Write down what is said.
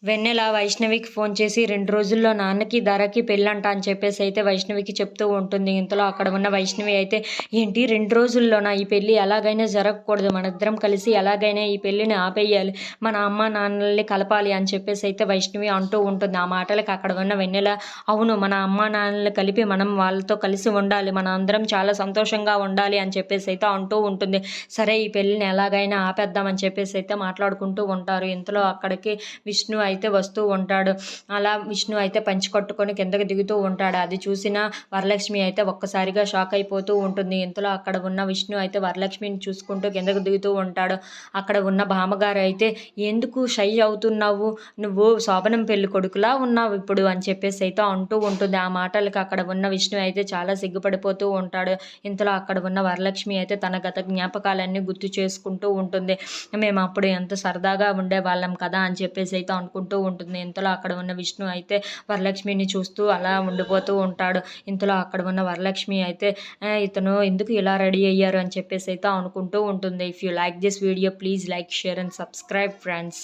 వెన్నెల వైష్ణవికి phone చేసి 2 రోజుల్లో నాన్నకి, ధరకి పెళ్ళంట అని చెప్పేసి అయితే వైష్ణవికి చెప్తూ ఉంటుంది. ఇంతలో అక్కడ ఉన్న వైష్ణవి అయితే, ఏంటి 2 రోజుల్లోనా? ఈ పెళ్లి ఎలాగైనా జరగకూడదు. మనిద్దరం కలిసి ఎలాగైనా ఈ పెళ్లిని ఆపేయాలి. మన అమ్మ నాన్నల్ని కలపాలి అని చెప్పేసి అయితే వైష్ణవి అంటూ ఉంటుంది. ఆ మాటలకి అక్కడ ఉన్న వెన్నెల, అవును, మన అమ్మ నాన్నల్ని కలిపి మనం వాళ్ళతో కలిసి ఉండాలి. మన అందరం చాలా సంతోషంగా ఉండాలి అని చెప్పేసి అయితే అంటూ ఉంటుంది. సరే, ఈ పెళ్ళిని ఎలాగైనా ఆపేద్దామని చెప్పేసి అయితే మాట్లాడుకుంటూ ఉంటారు. ఇంతలో అక్కడికి విష్ణు అయితే వస్తూ ఉంటాడు. అలా విష్ణు అయితే పంచె కట్టుకొని కిందకి దిగుతూ ఉంటాడు. అది చూసిన వరలక్ష్మి అయితే ఒక్కసారిగా షాక్ అయిపోతూ ఉంటుంది. ఇంతలో అక్కడ ఉన్న విష్ణు అయితే వరలక్ష్మిని చూసుకుంటూ కిందకు దిగుతూ ఉంటాడు. అక్కడ ఉన్న బామ్మగారు అయితే, ఎందుకు షై అవుతున్నావు? నువ్వు శోభనం పెళ్లి కొడుకులా ఉన్నావు ఇప్పుడు అని చెప్పేసి అయితే అంటూ ఉంటుంది. ఆ మాటలకి అక్కడ ఉన్న విష్ణు అయితే చాలా సిగ్గుపడిపోతూ ఉంటాడు. ఇంతలో అక్కడ ఉన్న వరలక్ష్మి అయితే తన గత జ్ఞాపకాలన్నీ గుర్తు చేసుకుంటూ ఉంటుంది. మేము అప్పుడు ఎంత సరదాగా ఉండేవాళ్ళం కదా అని చెప్పేసి అయితే అనుకుంటూ ఉంటుంది. ఇంతలో అక్కడ ఉన్న విష్ణు అయితే వరలక్ష్మిని చూస్తూ అలా ఉండిపోతూ ఉంటాడు. ఇంతలో అక్కడ ఉన్న వరలక్ష్మి అయితే, ఇతను ఎందుకు ఇలా రెడీ అయ్యారు అని చెప్పేసి అయితే అనుకుంటూ ఉంటుంది. If you like this video, please like, share and subscribe friends.